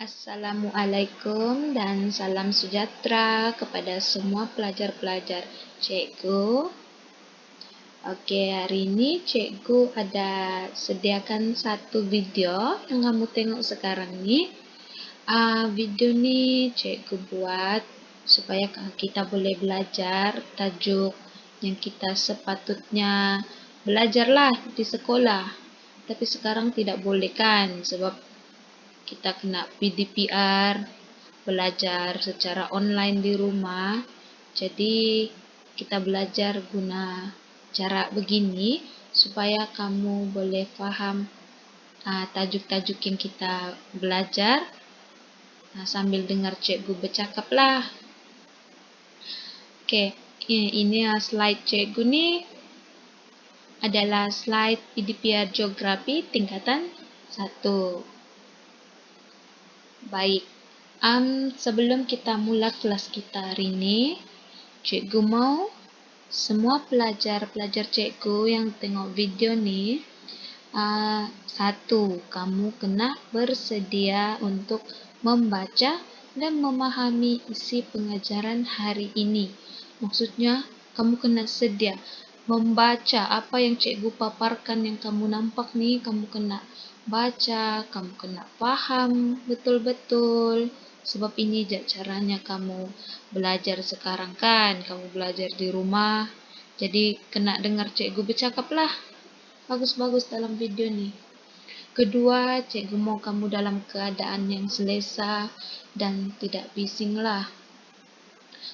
Assalamualaikum dan salam sejahtera kepada semua pelajar-pelajar cikgu. Oke, hari ini cikgu ada sediakan satu video yang kamu tengok sekarang ni. Video ni cikgu buat supaya kita boleh belajar tajuk yang kita sepatutnya belajarlah di sekolah. Tapi sekarang tidak boleh kan, sebab kita kena PDPR, belajar secara online di rumah. Jadi kita belajar guna cara begini supaya kamu boleh faham tajuk-tajuk yang kita belajar sambil dengar cikgu bercakap lah. Oke, ini slide cikgu ni adalah slide PDPR Geografi tingkatan 1. Baik, sebelum kita mula kelas kita hari ini, cikgu mau semua pelajar-pelajar cikgu yang tengok video ni, satu, kamu kena bersedia untuk membaca dan memahami isi pengajaran hari ini. Maksudnya, kamu kena sedia membaca apa yang cikgu paparkan yang kamu nampak ni, kamu kena baca, kamu kena faham betul-betul. Sebab ini caranya kamu belajar sekarang kan, kamu belajar di rumah. Jadi kena dengar cikgu bercakap lah. Bagus-bagus dalam video ni. Kedua, cikgu mau kamu dalam keadaan yang selesa dan tidak bising lah.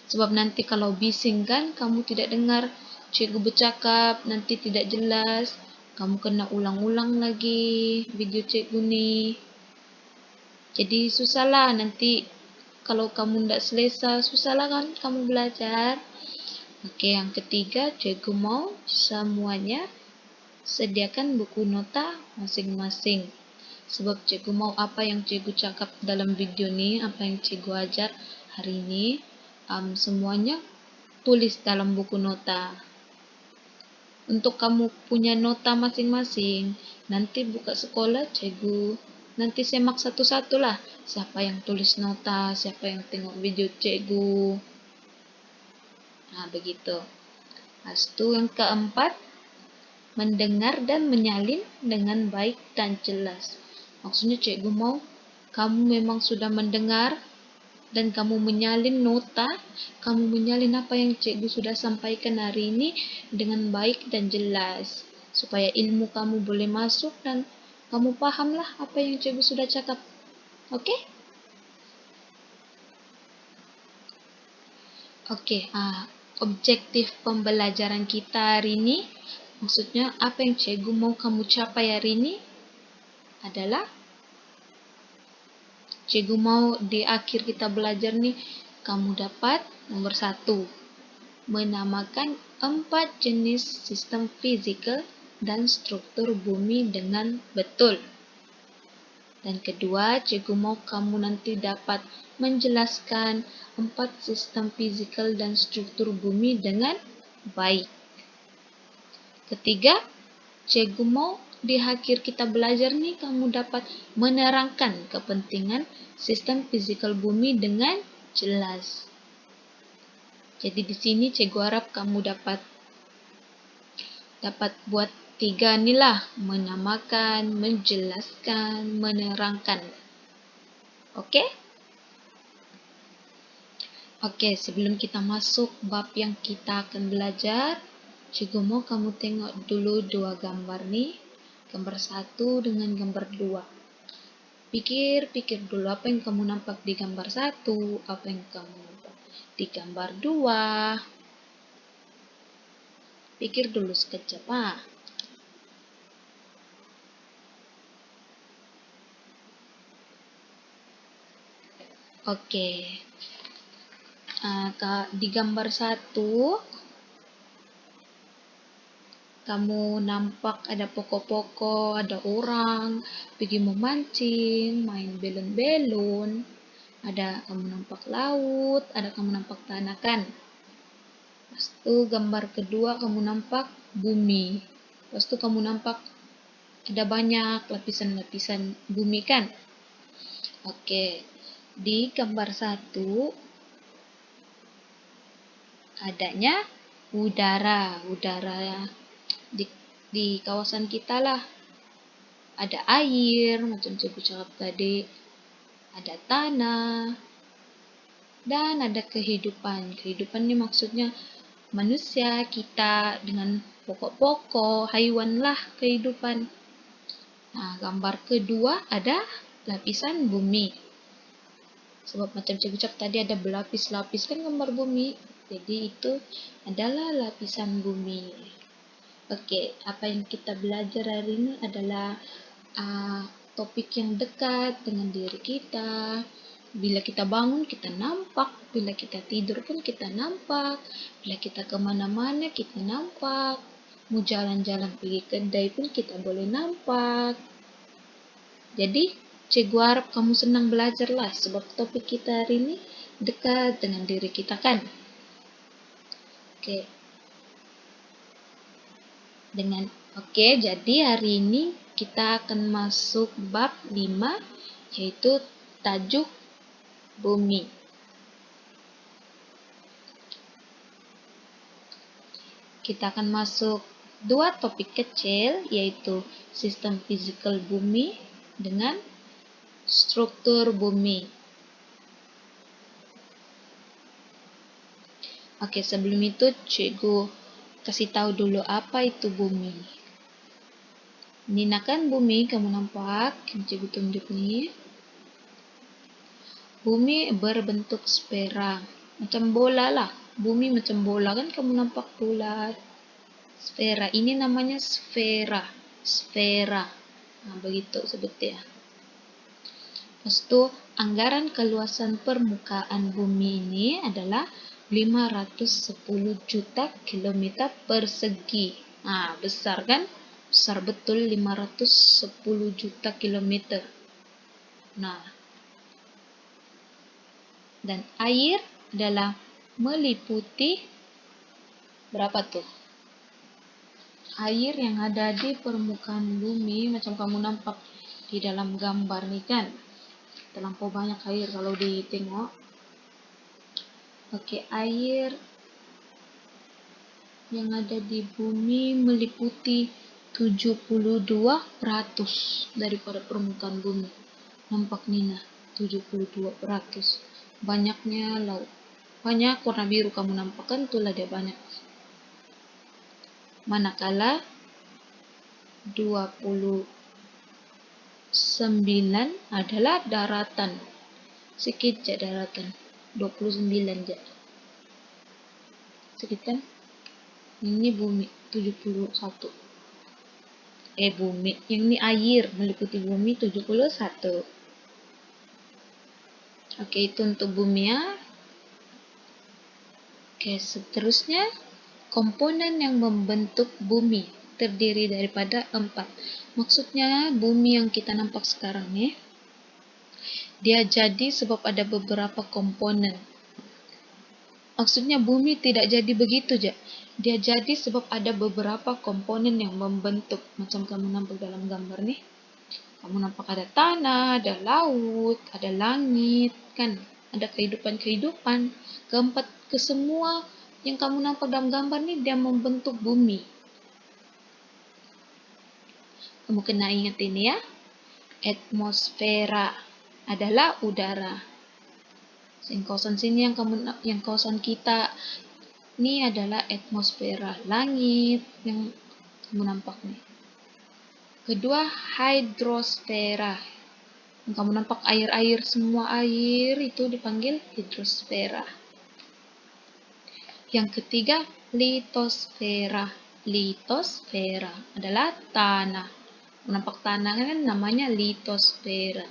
Sebab nanti kalau bising kan, kamu tidak dengar cikgu bercakap, nanti tidak jelas. Kamu kena ulang-ulang lagi video cikgu ni. Jadi susahlah nanti kalau kamu tidak selesa, susahlah kan kamu belajar. Oke, yang ketiga, cikgu mau semuanya sediakan buku nota masing-masing. Sebab cikgu mau apa yang cikgu cakap dalam video ni, apa yang cikgu ajar hari ini, semuanya tulis dalam buku nota. Untuk kamu punya nota masing-masing, nanti buka sekolah cikgu nanti semak satu-satu lah. Siapa yang tulis nota, siapa yang tengok video cikgu. Begitu. Itu yang keempat, mendengar dan menyalin dengan baik dan jelas. Maksudnya cikgu mau kamu memang sudah mendengar dan kamu menyalin nota, kamu menyalin apa yang cikgu sudah sampaikan hari ini dengan baik dan jelas. Supaya ilmu kamu boleh masuk dan kamu pahamlah apa yang cikgu sudah cakap. Oke? Oke, objektif pembelajaran kita hari ini, maksudnya apa yang cikgu mau kamu capai hari ini adalah cikgu mau di akhir kita belajar nih, kamu dapat nomor 1, menamakan 4 jenis sistem fisikal dan struktur bumi dengan betul. Dan kedua, cikgu mau kamu nanti dapat menjelaskan 4 sistem fisikal dan struktur bumi dengan baik. Ketiga, cikgu mau di akhir kita belajar nih kamu dapat menerangkan kepentingan sistem fisikal bumi dengan jelas. Jadi di sini cikgu harap kamu dapat buat 3 inilah, menamakan, menjelaskan, menerangkan. Oke? Oke, sebelum kita masuk bab yang kita akan belajar, cikgu mau kamu tengok dulu 2 gambar nih. Gambar 1 dengan gambar 2. Pikir dulu apa yang kamu nampak di gambar 1, apa yang kamu nampak di gambar 2. Pikir dulu sekejap. Oke. Di gambar 1 kamu nampak ada pokok-pokok, ada orang pergi memancing, main belon-belon, ada kamu nampak laut, ada kamu nampak tanah kan. Lepas itu gambar kedua kamu nampak bumi. Lepas itu kamu nampak ada banyak lapisan-lapisan bumi kan. Oke, di gambar 1 adanya udara. Udara di kawasan kita lah. Ada air, macam Cikgu cakap tadi, ada tanah, dan ada kehidupan. Kehidupan ini maksudnya manusia, kita dengan pokok-pokok, haiwan lah kehidupan. Nah, gambar kedua ada lapisan bumi. Sebab macam Cikgu cakap tadi ada berlapis-lapis kan gambar bumi. Jadi itu adalah lapisan bumi. Oke, apa yang kita belajar hari ini adalah topik yang dekat dengan diri kita. Bila kita bangun, kita nampak. Bila kita tidur pun kita nampak. Bila kita kemana-mana, kita nampak. Mau jalan-jalan pergi kedai pun kita boleh nampak. Jadi, Cikgu harap kamu senang belajar lah. Sebab topik kita hari ini dekat dengan diri kita kan. Oke, jadi hari ini kita akan masuk bab 5, yaitu tajuk bumi. Kita akan masuk 2 topik kecil, yaitu sistem fisikal bumi dengan struktur bumi. Oke, sebelum itu Cikgu kasih tahu dulu apa itu bumi. Ini kan bumi, kamu nampak? Cikgu tunjuk nih. Bumi berbentuk sfera, macam bola lah. Bumi macam bola kan, kamu nampak bulat. Sfera, ini namanya sfera. Sfera. Nah, begitu sebutnya. Lepas itu, anggaran keluasan permukaan bumi ini adalah 510 juta kilometer persegi. Nah, besar kan? Besar betul 510 juta kilometer. Nah, dan air adalah meliputi berapa tuh? Air yang ada di permukaan bumi macam kamu nampak di dalam gambar nih kan. Terlampau banyak air kalau ditengok. Oke, air yang ada di bumi meliputi 72% daripada permukaan bumi. Nampak Nina, 72%. Banyaknya laut. Banyak warna biru kamu nampak kan, itulah dia banyak. Manakala 29 adalah daratan. Sedikit je daratan. 29 je. Sedikit kan? Ini bumi 71. Bumi. Yang ini air meliputi bumi 71. Oke, itu untuk bumi ya. Oke, seterusnya komponen yang membentuk bumi terdiri daripada 4. Maksudnya bumi yang kita nampak sekarang nih, dia jadi sebab ada beberapa komponen. Maksudnya bumi tidak jadi begitu aja. Dia jadi sebab ada beberapa komponen yang membentuk. Macam kamu nampak dalam gambar nih. Kamu nampak ada tanah, ada laut, ada langit, kan? Ada kehidupan-kehidupan. Kesemua yang kamu nampak dalam gambar nih, dia membentuk bumi. Kamu kena ingat ini ya. Atmosfera adalah udara. Kawasan sini yang kawasan kita ini adalah atmosfera, langit yang kamu nampak nih. Kedua, hidrosfera. Yang kamu nampak air-air, semua air itu dipanggil hidrosfera. Yang ketiga, litosfera. Litosfera adalah tanah. Nampak tanah kan namanya litosfera.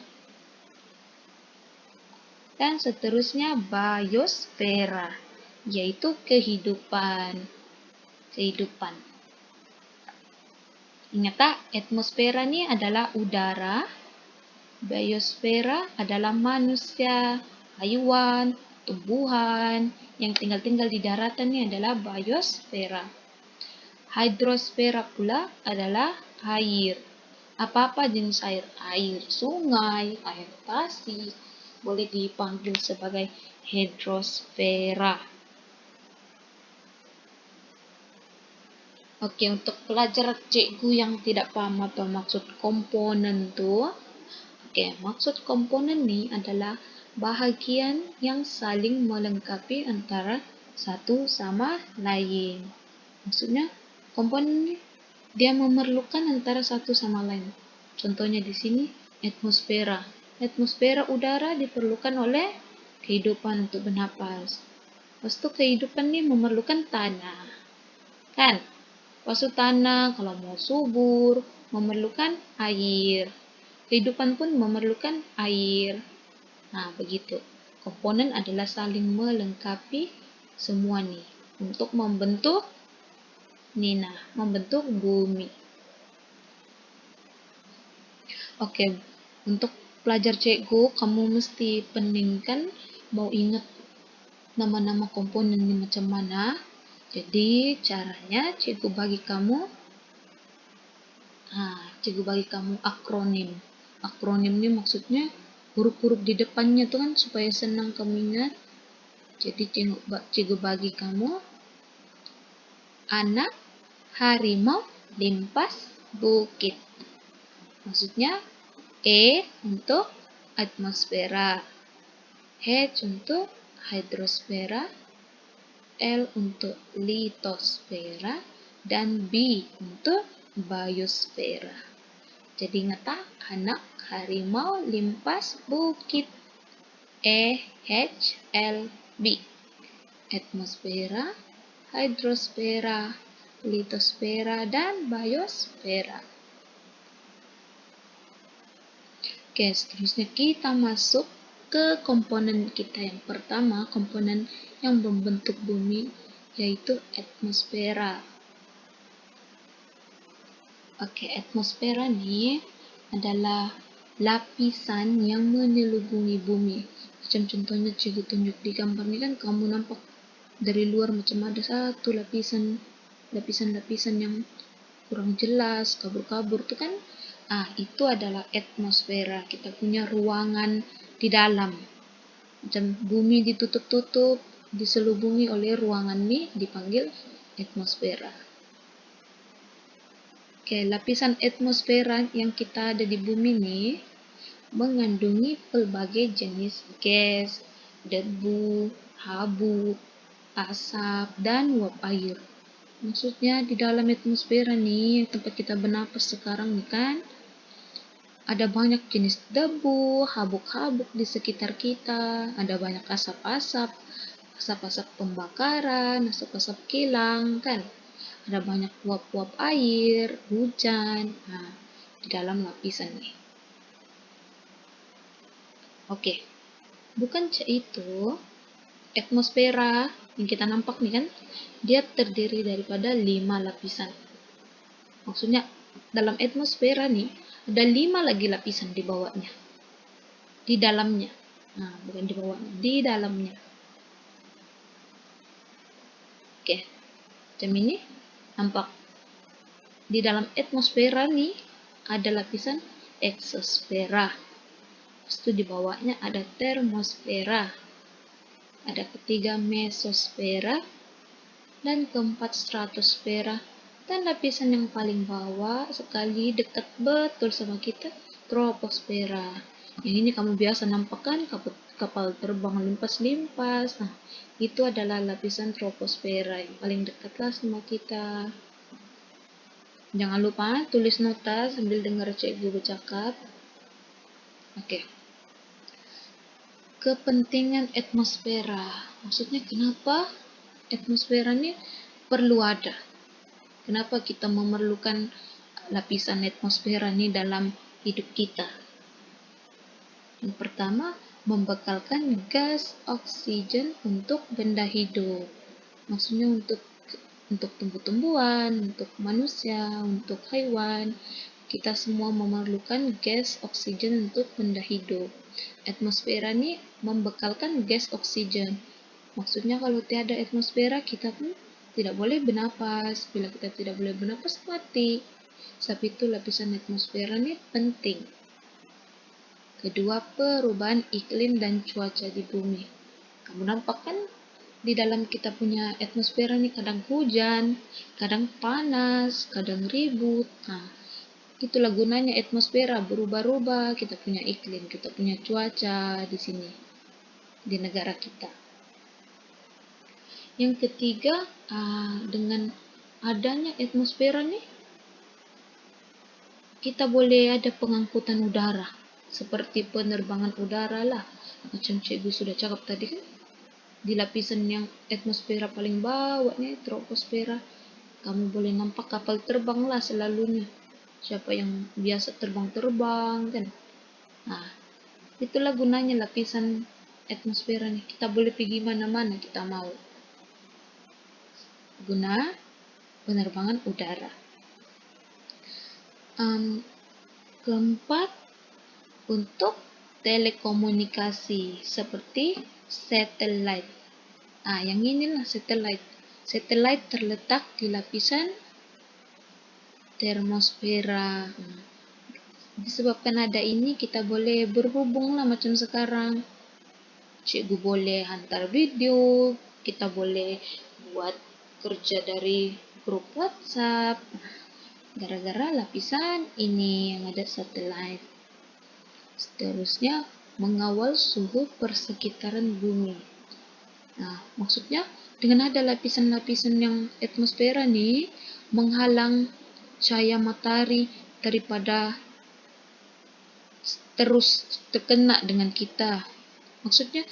Dan seterusnya biosfera, yaitu kehidupan. Ingat tak, atmosfera ini adalah udara, biosfera adalah manusia, haiwan, tumbuhan, yang tinggal di daratan ini adalah biosfera. Hidrosfera pula adalah air. Apa-apa jenis air, air sungai, air tasik, boleh dipanggil sebagai hidrosfera. Oke, untuk pelajar cikgu yang tidak paham apa maksud komponen tuh, oke, maksud komponen nih adalah bahagian yang saling melengkapi antara satu sama lain. Maksudnya, komponen ini dia memerlukan antara satu sama lain. Contohnya di sini atmosfera. Atmosfera udara diperlukan oleh kehidupan untuk bernapas. Lepas itu kehidupan ini memerlukan tanah. Kan? Lepas itu tanah kalau mau subur memerlukan air. Kehidupan pun memerlukan air. Nah, begitu. Komponen adalah saling melengkapi semua nih untuk membentuk membentuk bumi. Oke, untuk pelajar cikgu, kamu mesti peningkan mau ingat nama-nama komponen ini macam mana. Jadi caranya cikgu bagi kamu akronim. Akronim ini maksudnya huruf-huruf di depannya tuh kan supaya senang kamu ingat. Jadi cikgu bagi kamu anak harimau limpas bukit. Maksudnya E untuk atmosfera, H untuk hidrosfera, L untuk litosfera, dan B untuk biosfera. Jadi ingat anak harimau limpas bukit. E, H, L, B. Atmosfera, hidrosfera, litosfera, dan biosfera. Oke, seterusnya kita masuk ke komponen kita yang pertama, komponen yang membentuk bumi, yaitu atmosfera. Oke, atmosfera ini adalah lapisan yang menyelubungi bumi. Macam contohnya cikgu tunjuk di gambar ini kan kamu nampak dari luar macam ada satu lapisan yang kurang jelas, kabur-kabur itu kan. Itu adalah atmosfera. Kita punya ruangan di dalam. Macam bumi ditutup-tutup, diselubungi oleh ruangan ini dipanggil atmosfera. Oke, lapisan atmosfera yang kita ada di bumi ini mengandungi pelbagai jenis gas, debu, habuk, asap, dan uap air. Maksudnya di dalam atmosfera nih, tempat kita bernapas sekarang nih kan, ada banyak jenis debu, habuk-habuk di sekitar kita, ada banyak asap-asap pembakaran, asap-asap kilang kan. Ada banyak uap-uap air, hujan, di dalam lapisan nih. Oke, bukan itu, atmosfera yang kita nampak nih kan, dia terdiri daripada 5 lapisan. Maksudnya dalam atmosfera nih ada 5 lagi lapisan di bawahnya, di dalamnya. Bukan di bawahnya, di dalamnya. Oke, macam ini nampak. Di dalam atmosfera nih ada lapisan eksosfera. Itu di bawahnya ada termosfera. Ada ketiga mesosfera dan keempat stratosfera. Dan lapisan yang paling bawah sekali dekat betul sama kita troposfera. Yang ini kamu biasa nampak kan kapal terbang limpas-limpas. Itu adalah lapisan troposfera yang paling dekatlah sama kita. Jangan lupa tulis nota sambil dengar cikgu bercakap. Oke. Kepentingan atmosfera. Maksudnya kenapa atmosfera ini perlu ada? Kenapa kita memerlukan lapisan atmosfera ini dalam hidup kita? Yang pertama, membekalkan gas oksigen untuk benda hidup. Maksudnya untuk tumbuh-tumbuhan, untuk manusia, untuk hewan. Kita semua memerlukan gas oksigen untuk benda hidup. Atmosfera ini membekalkan gas oksigen. Maksudnya kalau tiada atmosfera kita pun tidak boleh bernapas. Bila kita tidak boleh bernapas, mati. Sebab itu lapisan atmosfer ini penting. Kedua, perubahan iklim dan cuaca di bumi. Kamu nampak kan di dalam kita punya atmosfer ini kadang hujan, kadang panas, kadang ribut. Nah, itulah gunanya atmosfer, berubah-ubah kita punya iklim, kita punya cuaca di sini, di negara kita. Yang ketiga, dengan adanya atmosfer ini, kita boleh ada pengangkutan udara, seperti penerbangan udara lah. Macam cikgu sudah cakap tadi kan, di lapisan yang atmosfer paling bawah nih, troposfera, kamu boleh nampak kapal terbang lah selalunya. Siapa yang biasa terbang-terbang kan. Nah, itulah gunanya lapisan atmosfer nih. Kita boleh pergi mana-mana kita mau. Guna penerbangan udara. Keempat, untuk telekomunikasi seperti satelit. Yang inilah satelit. Satelit terletak di lapisan termosfera. Disebabkan ada ini, kita boleh berhubung lah macam sekarang. Cikgu boleh hantar video, kita boleh buat kerja dari grup WhatsApp. Gara-gara lapisan ini yang ada satelit. Seterusnya, mengawal suhu persekitaran bumi. Nah, maksudnya dengan ada lapisan-lapisan yang atmosfera nih, menghalang cahaya matahari daripada terus terkena dengan kita. Maksudnya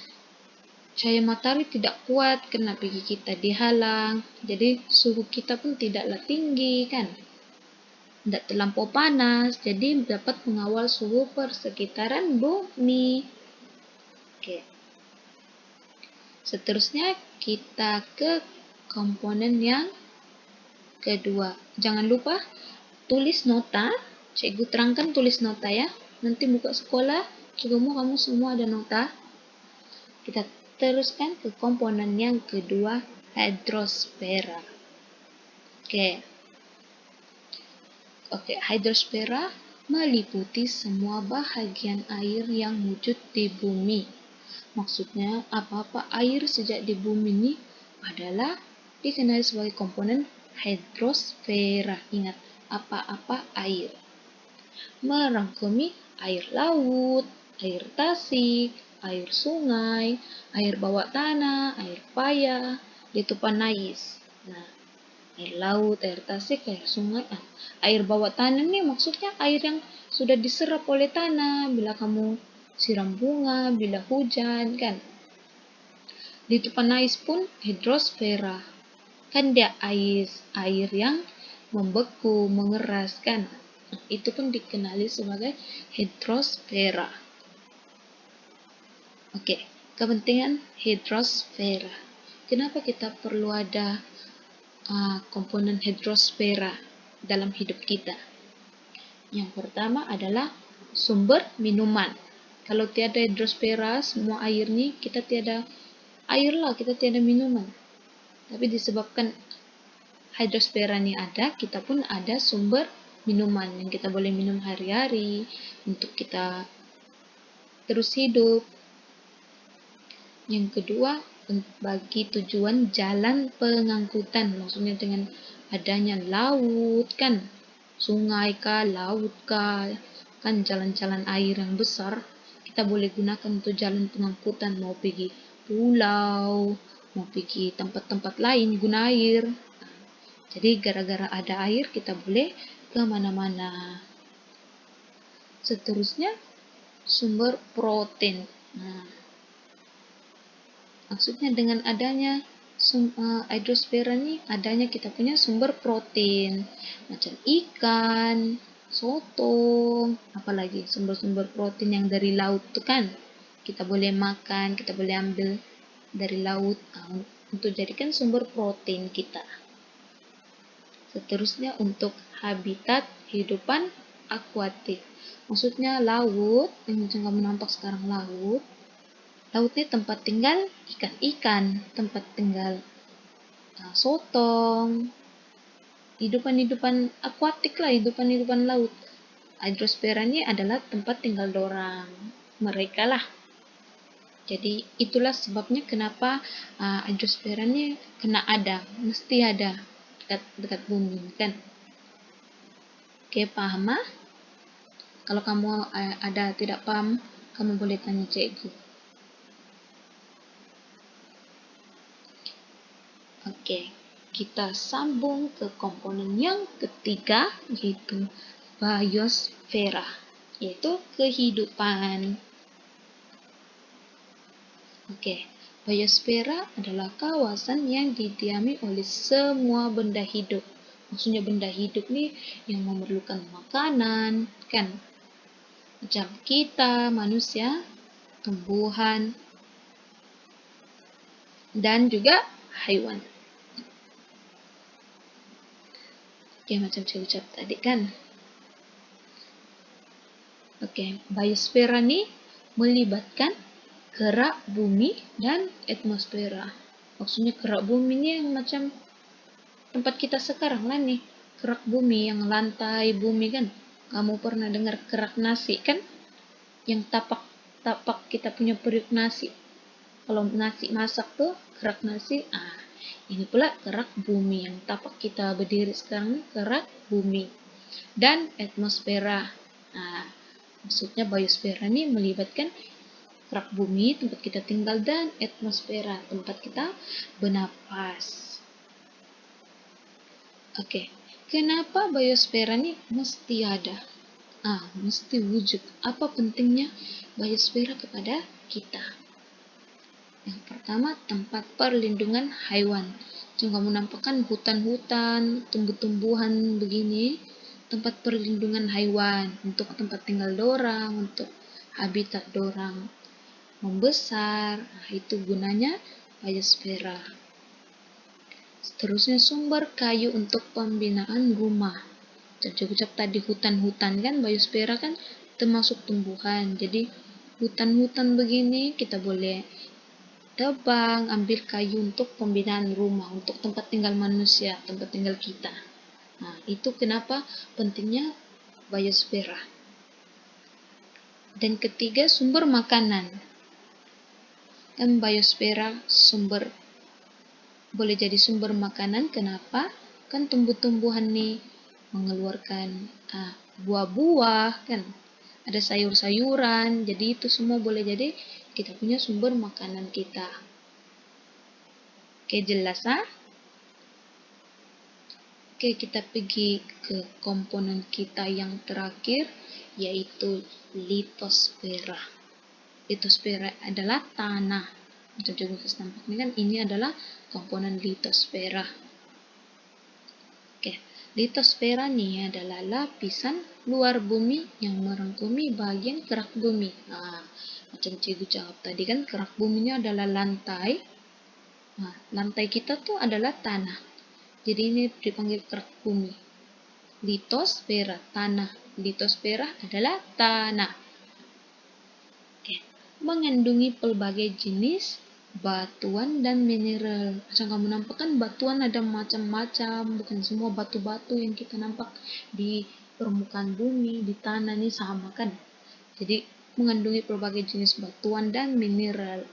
cahaya matahari tidak kuat kena pergi kita, dihalang. Jadi suhu kita pun tidaklah tinggi kan. Tidak terlampau panas, jadi dapat mengawal suhu persekitaran bumi. Oke. Seterusnya kita ke komponen yang kedua. Jangan lupa tulis nota. Cikgu terangkan tulis nota ya. Nanti buka sekolah, kamu semua ada nota. Kita teruskan ke komponen yang kedua, hidrosfera. Oke, hidrosfera meliputi semua bahagian air yang wujud di bumi. Maksudnya, apa-apa air sejak di bumi ini adalah dikenali sebagai komponen hidrosfera. Ingat, apa-apa air. Merangkumi air laut, air tasik, air sungai, air bawah tanah, air paya, letupan nais. Nah, air laut, air tasik, air sungai, air bawah tanah nih maksudnya air yang sudah diserap oleh tanah bila kamu siram bunga, bila hujan kan. Letupan nais pun hidrosfera. Kan dia air yang membeku, mengeras kan. Itu pun dikenali sebagai hidrosfera. Oke, kepentingan hidrosfera. Kenapa kita perlu ada komponen hidrosfera dalam hidup kita? Yang pertama adalah sumber minuman. Kalau tiada hidrosfera, semua air nih, kita tiada air lah, kita tiada minuman. Tapi disebabkan hidrosfera ini ada, kita pun ada sumber minuman yang kita boleh minum hari-hari untuk kita terus hidup. Yang kedua, bagi tujuan jalan pengangkutan, maksudnya dengan adanya laut kan, sungai kah, laut kah, kan jalan-jalan air yang besar, kita boleh gunakan untuk jalan pengangkutan, mau pergi pulau, mau pergi tempat-tempat lain guna air. Jadi gara-gara ada air, kita boleh ke mana-mana. Seterusnya, sumber protein. Maksudnya dengan adanya hidrosfera ini, adanya kita punya sumber protein macam ikan, soto, apalagi sumber-sumber protein yang dari laut itu kan kita boleh makan, kita boleh ambil dari laut untuk jadikan sumber protein kita. Seterusnya untuk habitat kehidupan akuatik, maksudnya laut yang macam kamu nampak sekarang laut ini tempat tinggal ikan-ikan, tempat tinggal sotong, hidupan-hidupan akuatik lah, hidupan-hidupan laut. Hidrosfera ini adalah tempat tinggal dorang mereka lah. Jadi itulah sebabnya kenapa hidrosfera ini kena ada, mesti ada dekat bumi kan. Oke, paham? Kalau kamu ada tidak paham, kamu boleh tanya cikgu. Oke, kita sambung ke komponen yang ketiga, yaitu biosfera, yaitu kehidupan. Oke, biosfera adalah kawasan yang didiami oleh semua benda hidup. Maksudnya benda hidup nih yang memerlukan makanan, kan? Macam kita, manusia, tumbuhan, dan juga hewan. Oke, macam saya ucap tadi kan. Oke, biosfera ini melibatkan kerak bumi dan atmosfera. Maksudnya kerak bumi ini yang macam tempat kita sekarang lah nih. Kerak bumi yang lantai bumi kan. Kamu pernah dengar kerak nasi kan? Yang tapak kita punya periuk nasi. Kalau nasi masak tuh kerak nasi. Ini pula kerak bumi yang tapak kita berdiri sekarang, kerak bumi. Dan atmosfera. Maksudnya biosfera ini melibatkan kerak bumi tempat kita tinggal dan atmosfera tempat kita bernapas. Oke, kenapa biosfera ini mesti ada? Mesti wujud. Apa pentingnya biosfera kepada kita? Yang pertama, tempat perlindungan hewan. Jika kamu nampakkan hutan-hutan, tumbuh-tumbuhan begini, tempat perlindungan hewan, untuk tempat tinggal dorang, untuk habitat dorang membesar. Itu gunanya biosfera. Seterusnya, sumber kayu untuk pembinaan rumah. Ucap tadi hutan-hutan kan, biosfera kan termasuk tumbuhan. Jadi hutan-hutan begini kita boleh tebang, ambil kayu untuk pembinaan rumah, untuk tempat tinggal manusia, tempat tinggal kita. Itu kenapa pentingnya biosfera. Dan ketiga, sumber makanan. Dan biosfera boleh jadi sumber makanan. Kenapa? Kan tumbuh-tumbuhan nih mengeluarkan buah-buah kan, ada sayur-sayuran, jadi itu semua boleh jadi kita punya sumber makanan kita. Oke, jelas Oke, kita pergi ke komponen kita yang terakhir, yaitu litosfera. Litosfera adalah tanah. Untuk juga nampaknya kan ini adalah komponen litosfera. Oke, litosfera ini adalah lapisan luar bumi yang merangkumi bagian kerak bumi. Macam cikgu jawab tadi kan, kerak bumi ini adalah lantai. Lantai kita tuh adalah tanah. Jadi ini dipanggil kerak bumi. Litosfera, tanah. Litosfera adalah tanah. Oke, mengandungi pelbagai jenis batuan dan mineral. Macam kamu nampak kan, batuan ada macam-macam, bukan semua batu-batu yang kita nampak di permukaan bumi, di tanah ini sama kan. Jadi mengandungi pelbagai jenis batuan dan mineral.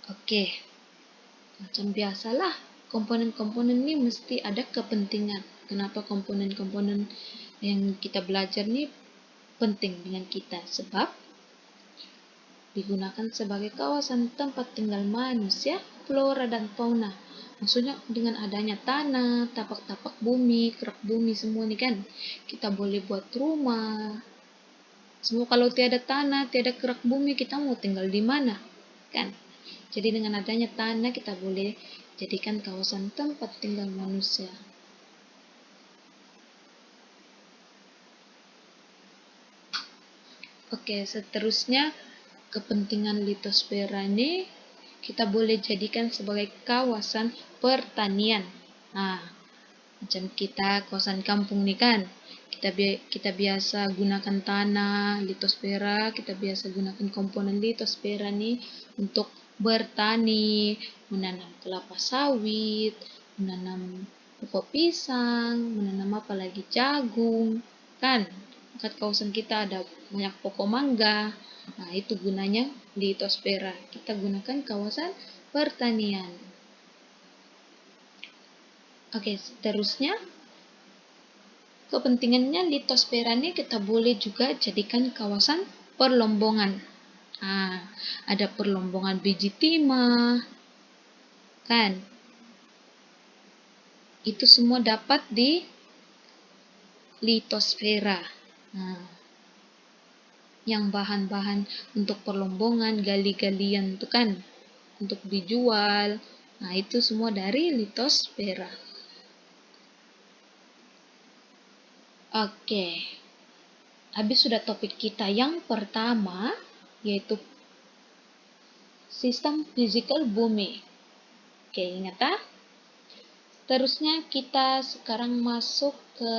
Oke, macam biasalah, komponen-komponen ini mesti ada kepentingan. Kenapa komponen-komponen yang kita belajar ini penting dengan kita? Sebab digunakan sebagai kawasan tempat tinggal manusia, flora dan fauna. Maksudnya dengan adanya tanah, tapak-tapak bumi, kerak bumi semua ini kan, kita boleh buat rumah. Semua kalau tiada tanah, tiada kerak bumi, kita mau tinggal di mana? Kan? Jadi dengan adanya tanah kita boleh jadikan kawasan tempat tinggal manusia. Oke, seterusnya kepentingan litosfera ini kita boleh jadikan sebagai kawasan pertanian. Macam kita kawasan kampung nih kan, kita biasa gunakan tanah litosfera, kita biasa gunakan komponen litosfera nih untuk bertani, menanam kelapa sawit, menanam pokok pisang, menanam apa lagi, jagung, kan? Dekat kawasan kita ada banyak pokok mangga. Nah, itu gunanya litosfera. Kita gunakan kawasan pertanian. Oke, seterusnya kepentingannya litosfera ini kita boleh juga jadikan kawasan perlombongan. Nah, ada perlombongan biji timah, kan? Itu semua dapat di litosfera. Nah, yang bahan-bahan untuk perlombongan, gali-galian itu kan untuk dijual. Nah, itu semua dari litosfera. Oke. Habis sudah topik kita yang pertama, yaitu sistem fisikal bumi. Oke, ingat ya? Terusnya kita sekarang masuk ke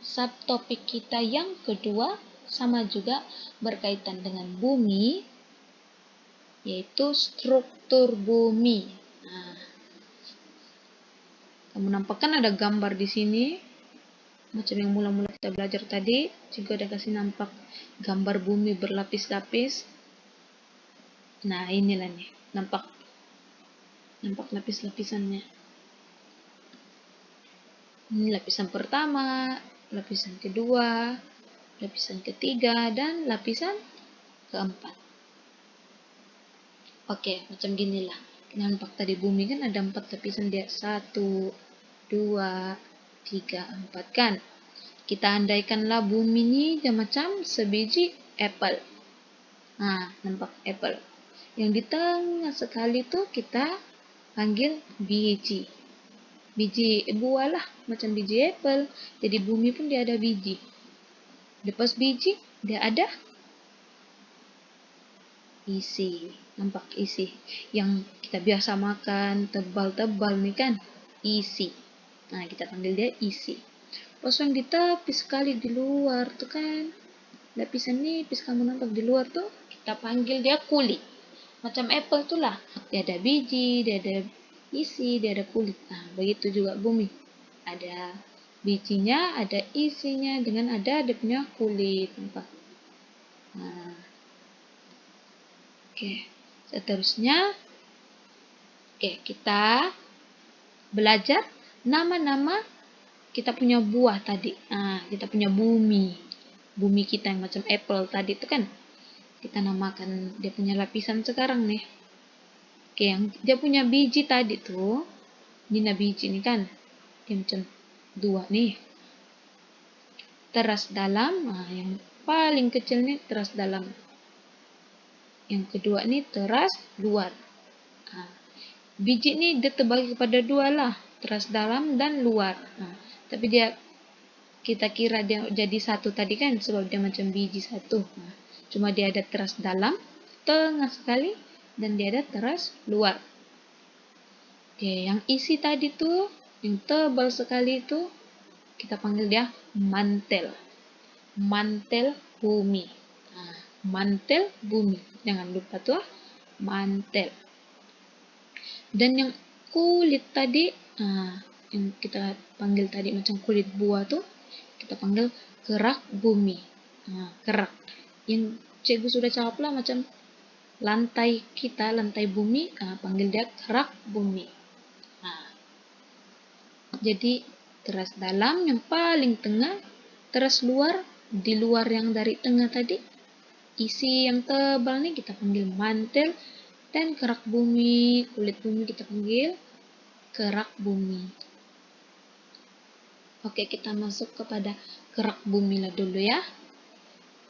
subtopik kita yang kedua, sama juga berkaitan dengan bumi, yaitu struktur bumi. Nah, kamu nampakkan ada gambar di sini, macam yang mula-mula kita belajar tadi, juga ada kasih nampak gambar bumi berlapis-lapis. Nah, inilah nih, nampak lapis-lapisannya. Ini lapisan pertama, lapisan kedua, lapisan ketiga, dan lapisan keempat. Oke, macam ginilah. Nampak tadi bumi kan ada 4 lapisan dia. 1, 2, 3, 4 kan. Kita andaikanlah bumi ini dia macam sebiji apple. Nah, nampak apple. Yang di tengah sekali tuh kita panggil biji. Biji buah lah, macam biji apple. Jadi bumi pun dia ada biji. Lepas biji, dia ada isi. Nampak isi. Yang kita biasa makan, tebal-tebal nih kan. Isi. Nah, kita panggil dia isi. Pas yang di tepi sekali di luar tuh kan. Lapisan nipis kamu nampak di luar tuh, kita panggil dia kulit. Macam apple tuh lah. Dia ada biji, dia ada isi, dia ada kulit. Nah, begitu juga bumi. Ada bijinya, ada isinya, dengan ada dia punya kulit. Nampak? Nah, oke. Seterusnya, kita belajar nama-nama kita punya buah tadi. Nah, kita punya bumi. Bumi kita yang macam apple tadi itu kan. Kita namakan dia punya lapisan sekarang nih. Oke, yang dia punya biji tadi tuh. Ini biji nih kan. Dia macam 2 nih. Teras dalam, nah yang paling kecil nih teras dalam. Yang kedua nih teras luar. Nah, biji ini dia terbagi kepada 2 lah, teras dalam dan luar. Nah, tapi kita kira dia jadi satu tadi kan, sebab dia macam biji satu. Nah, cuma dia ada teras dalam, tengah sekali, dan dia ada teras luar. Oke, yang isi tadi tuh, yang tebal sekali itu, kita panggil dia mantel. Mantel bumi. Nah, mantel bumi. Jangan lupa tuh, mantel. Dan yang kulit tadi, yang kita panggil tadi macam kulit buah tuh, kita panggil kerak bumi. Nah, kerak. Yang cikgu sudah jawab lah macam lantai kita, lantai bumi, panggil dia kerak bumi. Nah, jadi teras dalam yang paling tengah, teras luar di luar yang dari tengah tadi, isi yang tebal nih kita panggil mantel, dan kerak bumi, kulit bumi kita panggil kerak bumi. Oke, kita masuk kepada kerak bumi lah dulu ya.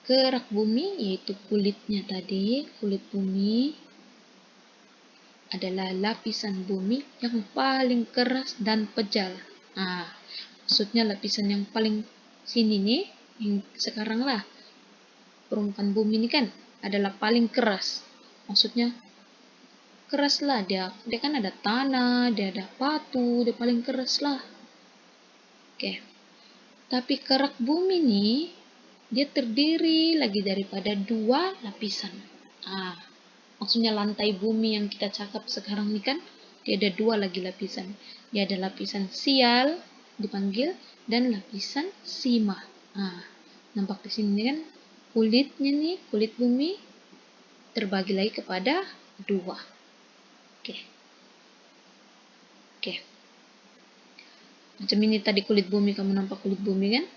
Kerak bumi yaitu kulitnya tadi, kulit bumi adalah lapisan bumi yang paling keras dan pejal. Nah, maksudnya lapisan yang paling sini nih, yang sekarang lah, permukaan bumi ini kan adalah paling keras. Maksudnya keras lah dia kan ada tanah, dia ada batu, dia paling keras lah. Oke. Tapi kerak bumi nih dia terdiri lagi daripada 2 lapisan. maksudnya lantai bumi yang kita cakap sekarang ini kan, dia ada dua lagi lapisan. Dia ada lapisan sial dipanggil dan lapisan sima. Nampak di sini kan kulitnya nih, kulit bumi terbagi lagi kepada dua. Oke. Macam ini tadi kulit bumi, kamu nampak kulit bumi kan?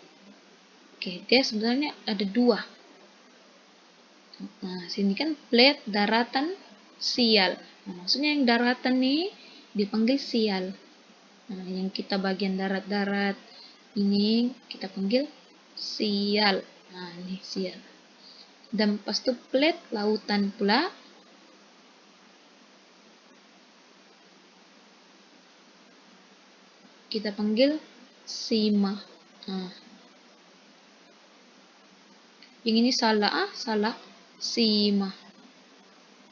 Oke, dia sebenarnya ada dua. Nah, sini kan plate daratan sial. Nah, maksudnya yang daratan nih dipanggil sial. Nah, yang kita bagian darat-darat ini kita panggil sial. Nah, ini sial. Dan pas itu plate lautan pula kita panggil sima. Nah, yang ini salah, salah. Sima.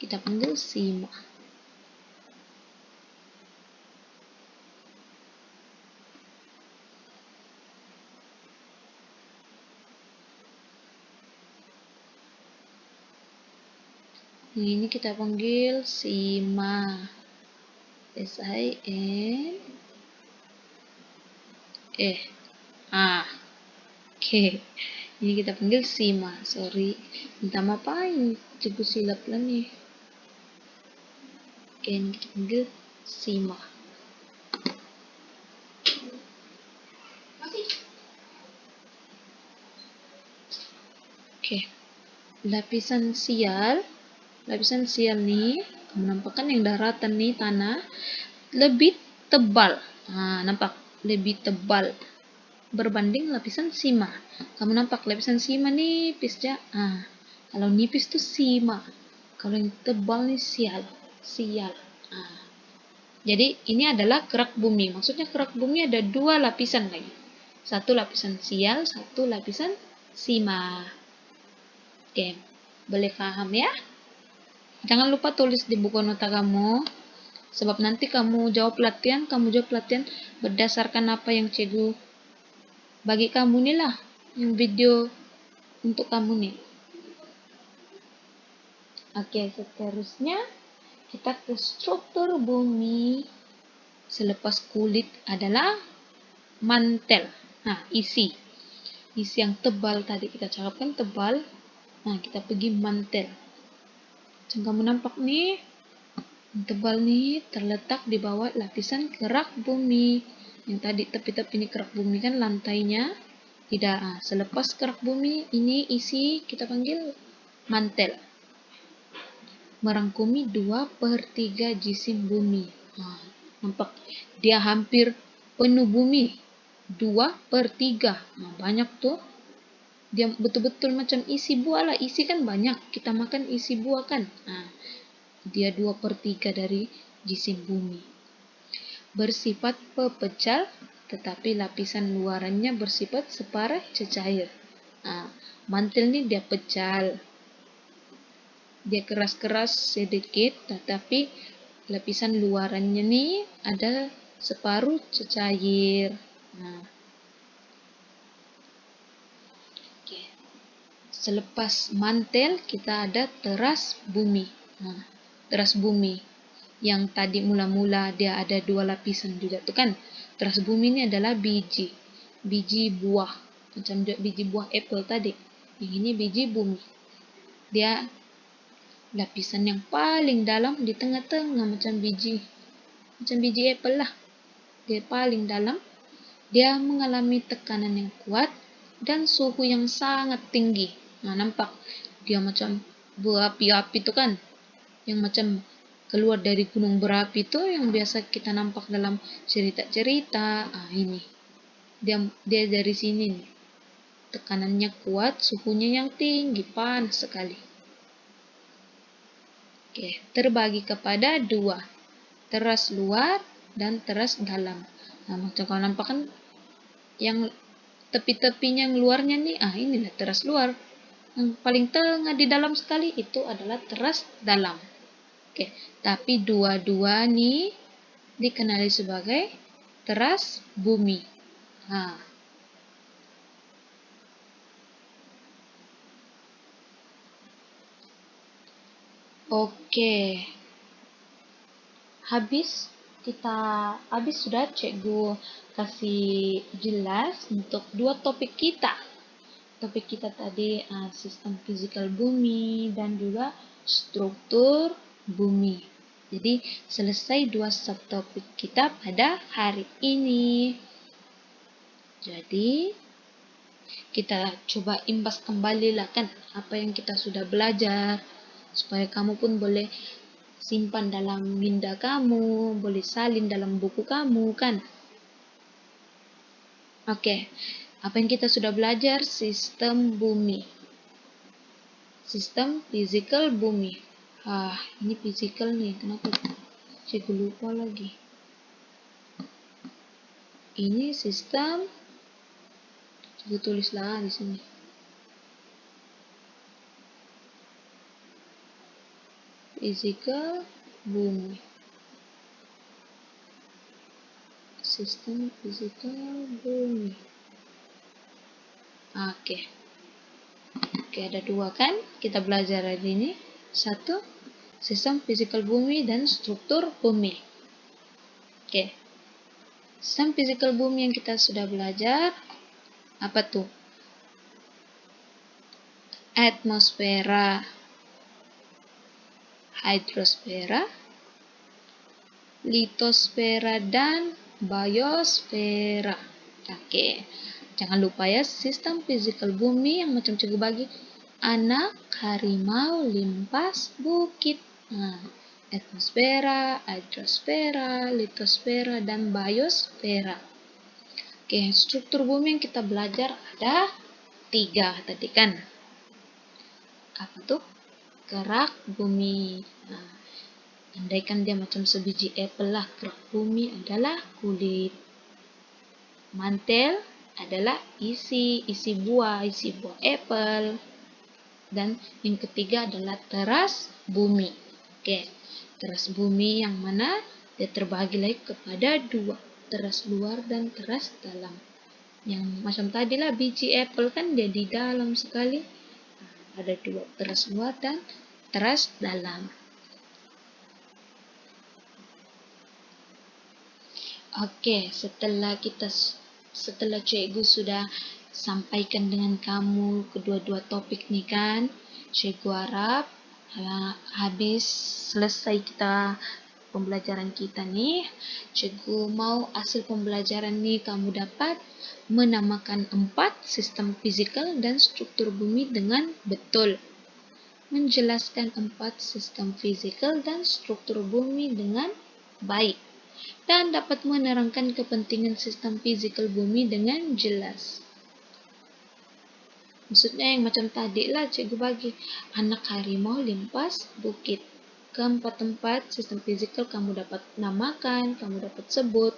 Kita panggil sima. Ini kita panggil sima. S-I-N Oke. Ini kita panggil sima. Sorry. Minta maaf, ini cukup silap lah nih. Oke, ini kita panggil sima. Oke. Lapisan sial nih, menampakkan yang daratan nih tanah lebih tebal. Nampak lebih tebal berbanding lapisan sima. Kamu nampak lapisan sima nipis ya. Kalau nipis tuh sima. Kalau yang tebal nih sial. Jadi ini adalah kerak bumi. Maksudnya kerak bumi ada dua lapisan lagi. Satu lapisan sial, satu lapisan sima. Oke, boleh paham ya? Jangan lupa tulis di buku nota kamu. Sebab nanti kamu jawab latihan berdasarkan apa yang cikgu bagi kamu nih lah, yang video untuk kamu nih. Oke, seterusnya kita ke struktur bumi selepas kulit adalah mantel. Isi yang tebal tadi kita cakapkan tebal. Kita pergi mantel. Macam kamu nampak nih, yang tebal nih terletak di bawah lapisan kerak bumi. Yang tadi tepi-tepi ini kerak bumi kan lantainya. Tidak, selepas kerak bumi ini isi kita panggil mantel. Merangkumi 2/3 jisim bumi. Nampak dia hampir penuh bumi. 2/3. Banyak tuh. Dia betul-betul macam isi buah lah. Isi kan banyak. Kita makan isi buah kan. Dia 2/3 dari jisim bumi. Bersifat pepecal, tetapi lapisan luarannya bersifat separah cecair. Mantel ini dia pecal. Dia keras-keras sedikit, tetapi lapisan luarannya nih ada separuh cecair. Selepas mantel kita ada teras bumi. Teras bumi yang tadi mula-mula dia ada dua lapisan juga tuh kan. Teras bumi ini adalah biji buah, macam biji buah apple tadi. Yang ini biji bumi. Dia lapisan yang paling dalam di tengah-tengah macam biji apple lah. Dia paling dalam. Dia mengalami tekanan yang kuat dan suhu yang sangat tinggi. Nampak dia macam berapi-api itu kan, yang macam keluar dari gunung berapi itu yang biasa kita nampak dalam cerita-cerita. Ini dia dari sini nih. Tekanannya kuat, suhunya yang tinggi, panas sekali. Oke, terbagi kepada dua, teras luar dan teras dalam. Macam kau nampak kan yang tepi-tepinya yang luarnya nih, inilah teras luar. Yang paling tengah di dalam sekali itu adalah teras dalam. Oke, tapi dua-dua nih dikenali sebagai teras bumi. Oke, habis sudah cikgu kasih jelas untuk dua topik kita. Topik kita tadi sistem fisikal bumi dan juga struktur bumi. Jadi selesai dua subtopik kita pada hari ini. Jadi kita coba imbas kembali lah kan apa yang kita sudah belajar, supaya kamu pun boleh simpan dalam minda kamu, boleh salin dalam buku kamu kan. Oke, apa yang kita sudah belajar? Sistem bumi, sistem fisikal bumi. Ini fisikal nih, kenapa cikgu lupa lagi? Ini sistem, cikgu tulislah di sini. Fisikal bumi. Sistem fisikal bumi. Oke, ada dua kan kita belajar hari ini. Satu, sistem fisikal bumi dan struktur bumi. Oke, sistem fisikal bumi yang kita sudah belajar apa tuh? Atmosfera, hidrosfera, litosfera, dan biosfera. Oke, jangan lupa ya, sistem fisikal bumi yang macam cikgu bagi: anak, harimau, limpas, bukit. Atmosfera, hidrosfera, litosfera, dan biosfera. Oke, struktur bumi yang kita belajar ada 3 tadi kan. Apa tuh? Gerak bumi. Andaikan dia macam sebiji apel lah, gerak bumi adalah kulit. Mantel adalah isi buah apel. Dan yang ketiga adalah teras bumi. Oke, teras bumi yang mana dia terbagi lagi kepada 2, teras luar dan teras dalam. Yang macam tadi lah biji apel kan dia di dalam sekali. Ada 2, teras luar dan teras dalam. Oke, setelah cikgu sudah sampaikan dengan kamu kedua-dua topik nih kan, cikgu harap habis selesai kita pembelajaran kita nih, cikgu mau hasil pembelajaran nih kamu dapat menamakan 4 sistem fisikal dan struktur bumi dengan betul, menjelaskan 4 sistem fisikal dan struktur bumi dengan baik, dan dapat menerangkan kepentingan sistem fisikal bumi dengan jelas. Maksudnya yang macam tadi lah cikgu bagi: anak, harimau, limpas, bukit. Keempat sistem fisikal kamu dapat namakan, kamu dapat sebut.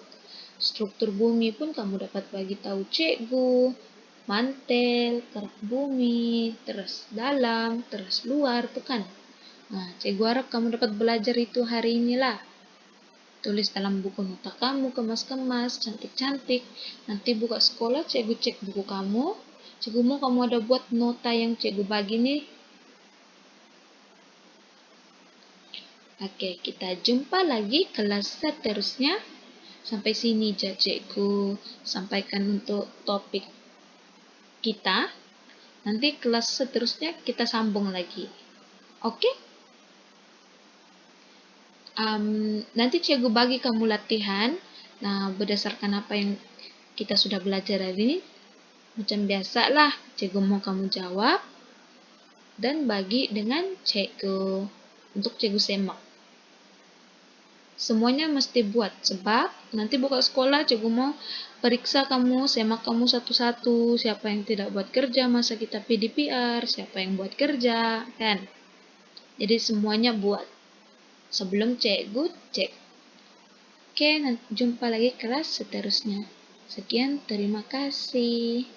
Struktur bumi pun kamu dapat bagi tahu cikgu: mantel, gerak bumi, teras dalam, teras luar, tuh kan. Cikgu harap kamu dapat belajar itu hari inilah. Tulis dalam buku nota kamu, kemas-kemas, cantik-cantik. Nanti buka sekolah, cikgu cek buku kamu. Cikgu mau kamu ada buat nota yang cikgu bagi nih. Oke, kita jumpa lagi kelas seterusnya. Sampai sini aja cikgu sampaikan untuk topik kita. Nanti kelas seterusnya kita sambung lagi. Oke? Nanti cikgu bagi kamu latihan. Berdasarkan apa yang kita sudah belajar hari ini, macam biasa lah, cikgu mau kamu jawab dan bagi dengan cikgu untuk cikgu semak. Semuanya mesti buat, sebab nanti buka sekolah cikgu mau periksa kamu, semak kamu satu-satu, siapa yang tidak buat kerja masa kita PDPR, siapa yang buat kerja, kan? Jadi semuanya buat sebelum cikgu cek. Oke, nanti jumpa lagi kelas seterusnya. Sekian, terima kasih.